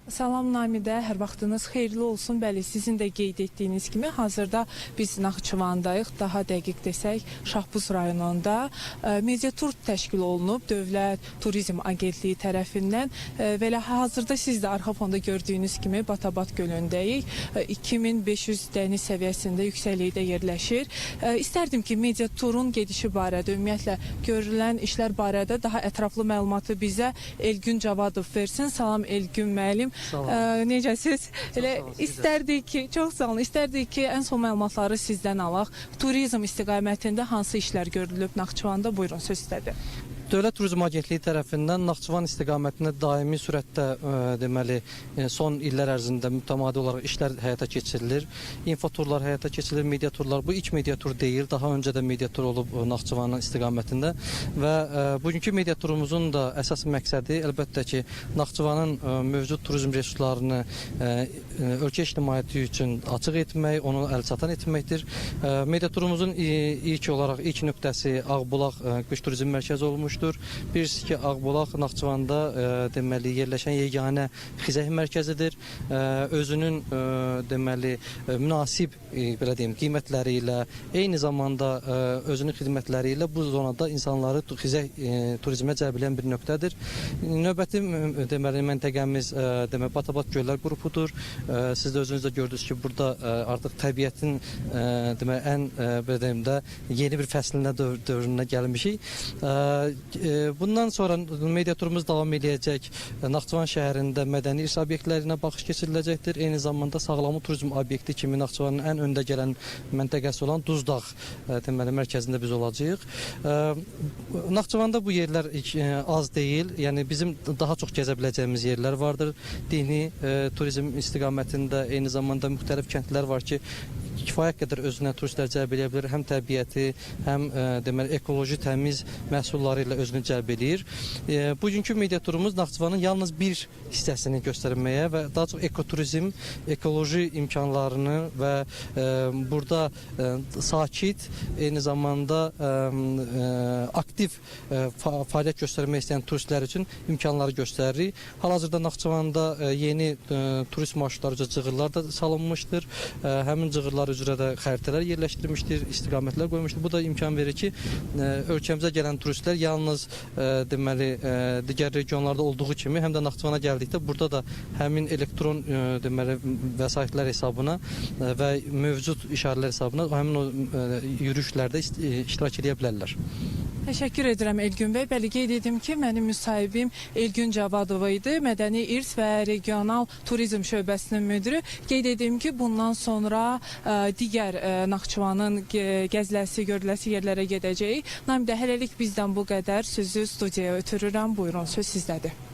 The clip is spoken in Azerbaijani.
Salam Namidə, hər vaxtınız xeyirli olsun. Bəli, sizin də qeyd etdiyiniz kimi hazırda biz Naxçıvandayıq. Daha dəqiq desək, Şahbuz rayonunda media tur təşkil olunub Dövlət Turizm Agentliyi tərəfindən və elə hazırda siz də arxa fonda gördüyünüz kimi Batabat gölündəyik. 2500 dəniz səviyyəsində yüksəklikdə yerləşir. İstərdim ki, media turun gedişi barədə, ümumiyyətlə görülən işlər barədə daha ətraflı məlumatı bizə Elgün Cavadov versin. Salam Elgün müəllim. Necəsiz? Elə istərdik ki, çox sağ olun. İstərdik ki, ən son məlumatları sizdən alaq. Turizm istiqamətində hansı işlər görülüb Naxçıvanda? Buyurun, söz istədi. Dövlət Turizm Agentliyi tərəfindən Naxçıvan istiqamətində daimi sürətdə deməli son illər ərzində mütəmadi olaraq işlər həyata keçirilir. Infoturlar həyata keçirilir, media turlar. Bu ilk media tur deyil, daha öncə də media tur olub Naxçıvanın istiqamətində və bugünkü media turumuzun da əsas məqsədi əlbəttə ki, Naxçıvanın mövcud turizm resurslarını ölkə ictimaiyyəti üçün açıq etmək, onu əlçatan etməkdir. Media turumuzun ilk nöqtəsi Ağbulaq Qış Turizm Mərkəzi olmuşdur. Birisi ki, Ağbulaq Naxçıvanda deməli yerləşən yeganə xizək mərkəzidir. Özünün deməli münasib belə deyim qiymətləri ilə, eyni zamanda özünün xidmətləri ilə bu zonada insanları xizək turizmə cəlb edən bir nöqtədir. Növbəti deməli məntəqəmiz deməli Batabat göllər qrupudur. Siz də özünüz də gördünüz ki, burada artıq təbiətin deməli ən belə deyim də yeni bir fəslinə dövrünə gəlmişik. Bundan sonra media turumuz davam edəcək. Naxçıvan şəhərində mədəni irs obyektlərinə baxış keçiriləcəkdir. Eyni zamanda sağlamlıq turizm obyekti kimi Naxçıvanın ən öndə gələn məntəqəsi olan Duzdağ deməli mərkəzində biz olacağıq. Naxçıvanda bu yerlər az deyil. Yəni bizim daha çox gəzə biləcəyimiz yerlər vardır. Dini turizm istiqamətində eyni zamanda müxtəlif kəndlər var ki, kifayət qədər özünə turistlər cəlb edə bilər. Həm təbiəti, həm deməli ekoloji təmiz məhsulları ilə özünü cəlb edir. Bugünkü media turumuz Naxçıvanın yalnız bir hissəsini göstərməyə və daha çox ekoturizm, ekoloji imkanlarını və burada sakit, eyni zamanda aktiv fəaliyyət göstərmək istəyən turistlər üçün imkanları göstərir. Hal-hazırda Naxçıvanda yeni turist marşrutları üzrə cığırlar da salınmışdır. Həmin cığırlar üzrə də xəritələr yerləşdirilmişdir, istiqamətlər qoymuşdur. Bu da imkan verir ki, ölkəmizə gələn turistlər yalnız deməli digər regionlarda olduğu kimi həm də Naxçıvana gəldikdə burada da həmin elektron deməli vəsaitlər hesabına və mövcud işarələr hesabına həmin o yürüyüşlərdə iştirak edə bilərlər. Təşəkkür edirəm Elgün bəy. Bəli, qeyd edim ki, mənim müsahibim Elgün Cavadova idi, Mədəni İrs və Regional Turizm Şöbəsinin müdiri. Qeyd edim ki, bundan sonra digər Naxçıvanın gəziləsi, görüləsi yerlərə gedəcəyik. Namidə, hələlik bizdən bu qədər. Sözü studiyaya ötürürəm. Buyurun, söz sizdədir.